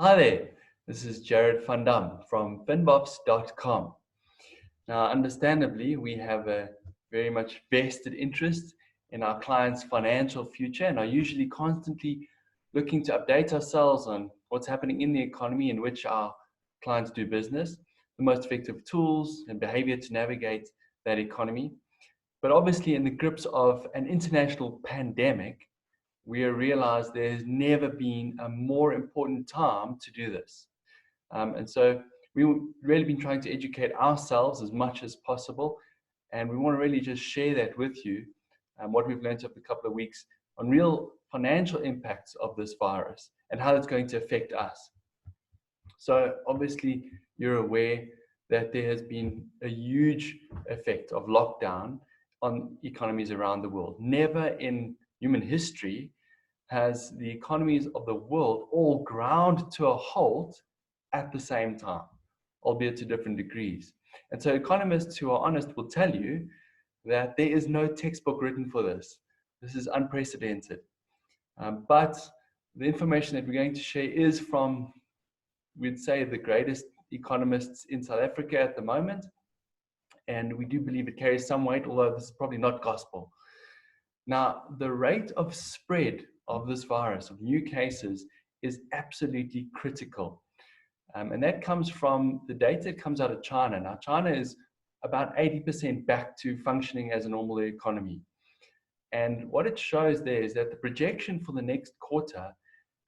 Hi there, this is Jared van Dam from finbops.com. Now, understandably, we have a very much vested interest in our clients' financial future and are usually constantly looking to update ourselves on what's happening in the economy in which our clients do business, the most effective tools and behavior to navigate that economy. But obviously, in the grips of an international pandemic, we realize there's never been a more important time to do this. And so we've really been trying to educate ourselves as much as possible. And we want to really just share that with you, what we've learned over a couple of weeks on real financial impacts of this virus and how it's going to affect us. So obviously, you're aware that there has been a huge effect of lockdown on economies around the world. Never in human history has the economies of the world all ground to a halt at the same time, albeit to different degrees. And so economists who are honest will tell you that there is no textbook written for this. This is unprecedented. But the information that we're going to share is from, we'd say, the greatest economists in South Africa at the moment. And we do believe it carries some weight, although this is probably not gospel. Now, the rate of spread of this virus, of new cases, is absolutely critical. And that comes from the data that comes out of China. Now, China is about 80% back to functioning as a normal economy. And what it shows there is that the projection for the next quarter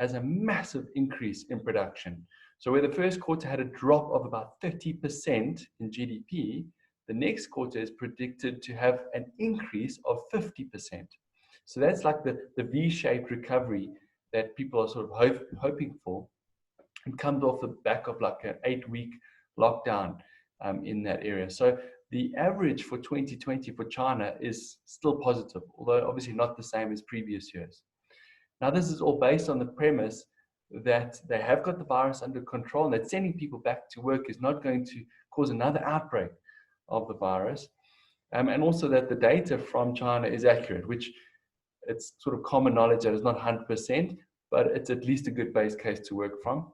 has a massive increase in production. So where the first quarter had a drop of about 30% in GDP, the next quarter is predicted to have an increase of 50%. So that's like the V-shaped recovery that people are sort of hoping for. It comes off the back of like an 8-week lockdown in that area. So the average for 2020 for China is still positive, although obviously not the same as previous years. Now, this is all based on the premise that they have got the virus under control and that sending people back to work is not going to cause another outbreak of the virus. And also that the data from China is accurate, which it's sort of common knowledge that it's not 100%, but it's at least a good base case to work from.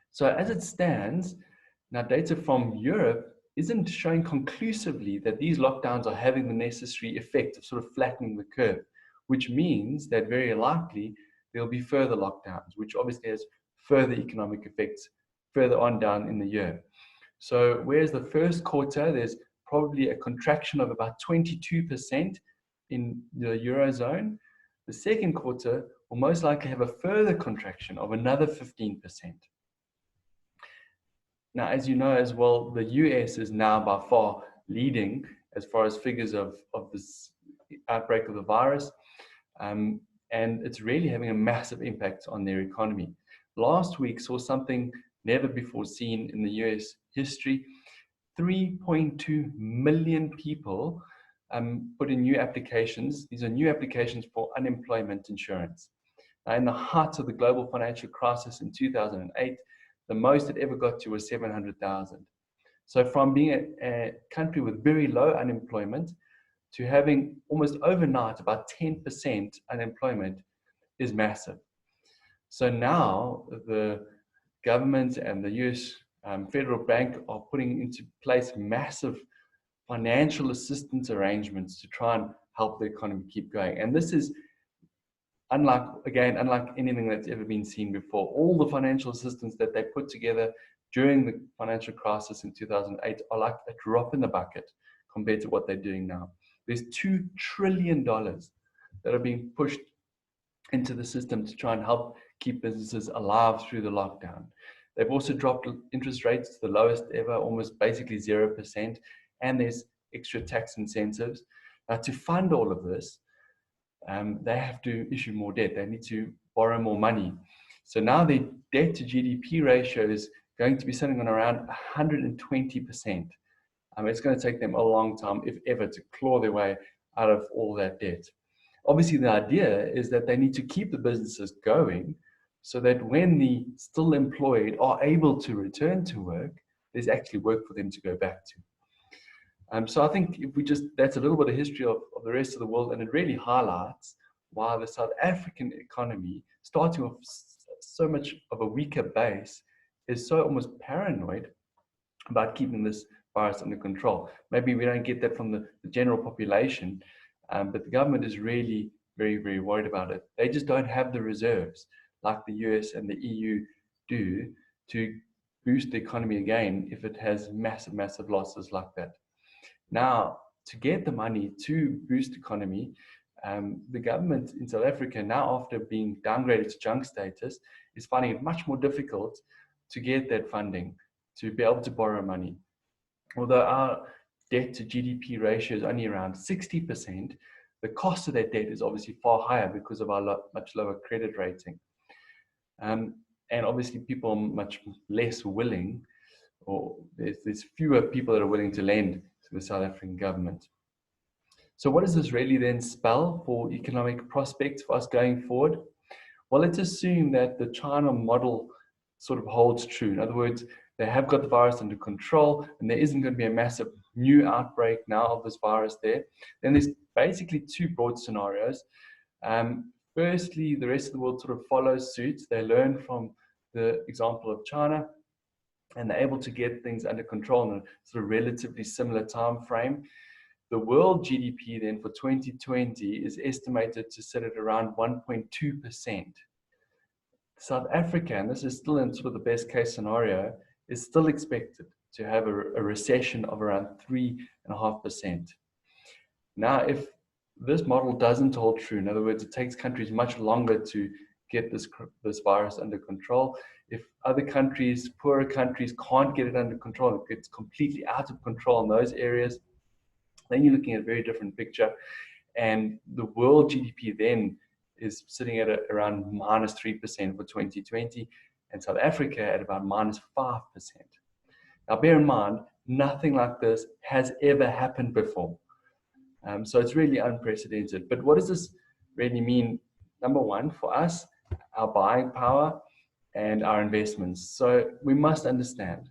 So as it stands, now data from Europe isn't showing conclusively that these lockdowns are having the necessary effect of sort of flattening the curve, which means that very likely there'll be further lockdowns, which obviously has further economic effects further on down in the year. So whereas the first quarter, there's probably a contraction of about 22% in the Eurozone, the second quarter will most likely have a further contraction of another 15%. Now, as you know as well, the US is now by far leading as far as figures of this outbreak of the virus. And it's really having a massive impact on their economy. Last week saw something never before seen in the US history. 3.2 million people put in new applications. These are new applications for unemployment insurance. Now, in the height of the global financial crisis in 2008, the most it ever got to was 700,000. So from being a country with very low unemployment to having almost overnight about 10% unemployment is massive. So now the government and the US Federal Bank are putting into place massive financial assistance arrangements to try and help the economy keep going. And this is unlike anything that's ever been seen before. All the financial assistance that they put together during the financial crisis in 2008 are like a drop in the bucket compared to what they're doing now. There's $2 trillion that are being pushed into the system to try and help keep businesses alive through the lockdown. They've also dropped interest rates to the lowest ever, almost basically 0%, and there's extra tax incentives. Now, to fund all of this, they have to issue more debt. They need to borrow more money. So now the debt to GDP ratio is going to be sitting on around 120%. It's going to take them a long time, if ever, to claw their way out of all that debt. Obviously, the idea is that they need to keep the businesses going so that when the still employed are able to return to work, there's actually work for them to go back to. So I think if that's a little bit of history of the rest of the world, and it really highlights why the South African economy, starting off so much of a weaker base is so almost paranoid about keeping this virus under control. Maybe we don't get that from the general population, but the government is really very, very worried about it. They just don't have the reserves like the US and the EU do to boost the economy again if it has massive, massive losses like that. Now, to get the money to boost the economy, the government in South Africa, now after being downgraded to junk status, is finding it much more difficult to get that funding, to be able to borrow money. Although our debt to GDP ratio is only around 60%, the cost of that debt is obviously far higher because of our much lower credit rating. And obviously people are much less willing, or there's fewer people that are willing to lend to the South African government. So what does this really then spell for economic prospects for us going forward? Well, let's assume that the China model sort of holds true. In other words, they have got the virus under control and there isn't going to be a massive new outbreak now of this virus there. Then there's basically two broad scenarios. Firstly, the rest of the world sort of follows suit. They learn from the example of China and they're able to get things under control in a sort of relatively similar time frame. The world GDP then for 2020 is estimated to sit at around 1.2%. South Africa, and this is still in sort of the best case scenario, is still expected to have a recession of around 3.5%. Now, if this model doesn't hold true, in other words, it takes countries much longer to get this virus under control. If other countries, poorer countries, can't get it under control, it gets completely out of control in those areas, then you're looking at a very different picture. And the world GDP then is sitting at around minus 3% for 2020, and South Africa at about minus 5%. Now, bear in mind, nothing like this has ever happened before. So it's really unprecedented. But what does this really mean? Number one, for us, our buying power and our investments. So we must understand,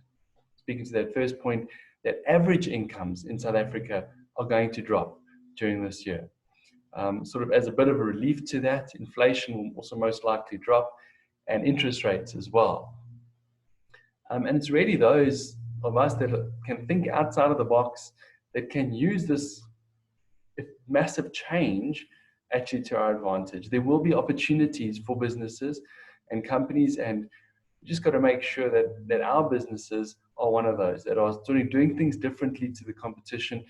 speaking to that first point, that average incomes in South Africa are going to drop during this year. Sort of as a bit of a relief to that, inflation will also most likely drop, and interest rates as well. And it's really those of us that can think outside of the box, that can use this massive change actually to our advantage. There will be opportunities for businesses and companies, and we just got to make sure that our businesses are one of those that are doing things differently to the competition.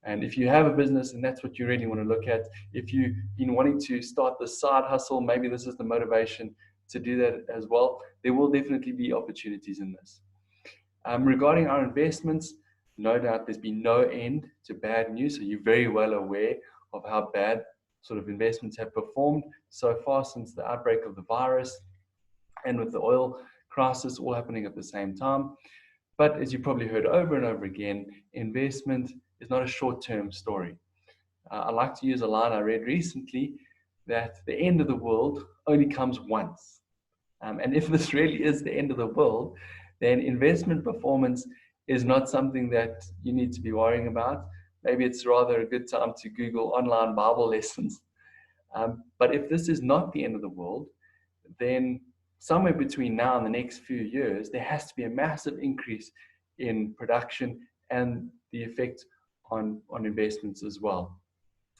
And if you have a business and that's what you really want to look at, if you've been wanting to start the side hustle, maybe this is the motivation to do that as well, there will definitely be opportunities in this. Regarding our investments, no doubt there's been no end to bad news. So you're very well aware of how bad sort of investments have performed so far since the outbreak of the virus, and with the oil crisis all happening at the same time. But as you probably heard over and over again, investment is not a short-term story. I like to use a line I read recently that the end of the world only comes once. And if this really is the end of the world, then investment performance is not something that you need to be worrying about. Maybe it's rather a good time to Google online Bible lessons. But if this is not the end of the world, then somewhere between now and the next few years, there has to be a massive increase in production and the effect on investments as well.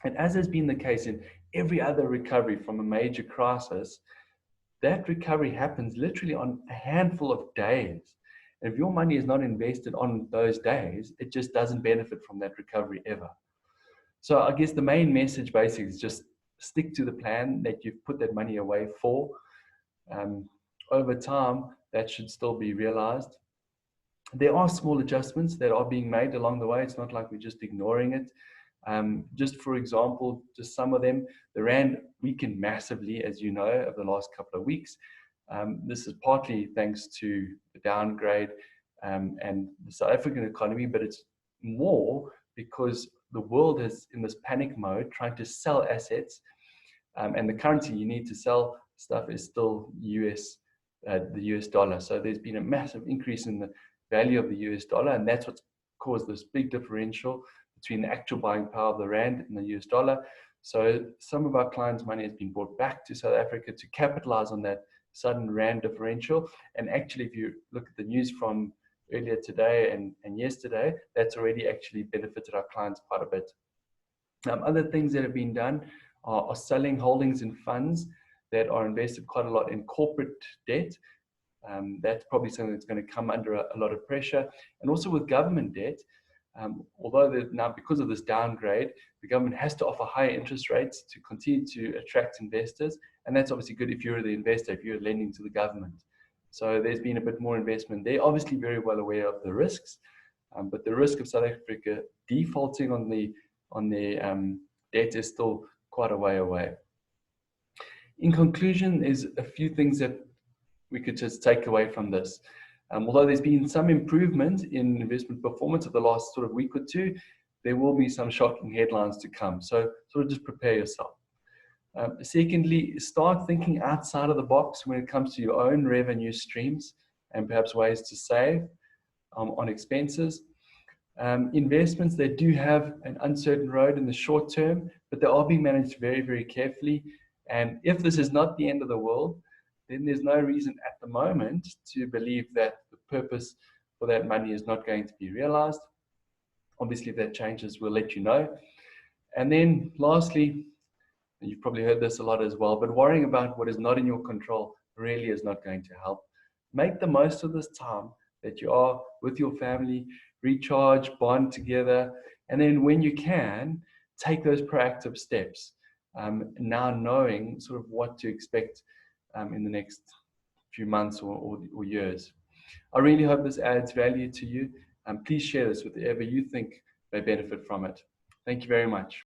And as has been the case in every other recovery from a major crisis, that recovery happens literally on a handful of days. And if your money is not invested on those days, it just doesn't benefit from that recovery ever. So I guess the main message basically is just stick to the plan that you've put that money away for. Over time, that should still be realized. There are small adjustments that are being made along the way. It's not like we're just ignoring it. Just for example, just some of them, the Rand weakened massively, as you know, over the last couple of weeks. This is partly thanks to the downgrade and the South African economy, but it's more because the world is in this panic mode trying to sell assets, and the currency you need to sell stuff is still the US dollar. So there's been a massive increase in the value of the US dollar, and that's what's caused this big differential between the actual buying power of the Rand and the US dollar. So some of our clients' money has been brought back to South Africa to capitalize on that sudden rand differential. And actually, if you look at the news from earlier today and yesterday, that's already actually benefited our clients quite a bit. Other things that have been done are selling holdings in funds that are invested quite a lot in corporate debt. That's probably something that's going to come under a lot of pressure. And also with government debt, although now because of this downgrade, the government has to offer higher interest rates to continue to attract investors. And that's obviously good if you're the investor, if you're lending to the government. So there's been a bit more investment. They're obviously very well aware of the risks, but the risk of South Africa defaulting on their debt is still quite a way away. In conclusion, there's a few things that we could just take away from this. Although there's been some improvement in investment performance of the last sort of week or two, there will be some shocking headlines to come. So sort of just prepare yourself. Secondly, start thinking outside of the box when it comes to your own revenue streams and perhaps ways to save on expenses. Investments, they do have an uncertain road in the short term, but they are being managed very, very carefully. And if this is not the end of the world, then there's no reason at the moment to believe that the purpose for that money is not going to be realized. Obviously, if that changes, we'll let you know. And then lastly, you've probably heard this a lot as well, but worrying about what is not in your control really is not going to help. Make the most of this time that you are with your family, recharge, bond together, and then when you can, take those proactive steps, now knowing sort of what to expect in the next few months or years. I really hope this adds value to you. Please share this with whoever you think may benefit from it. Thank you very much.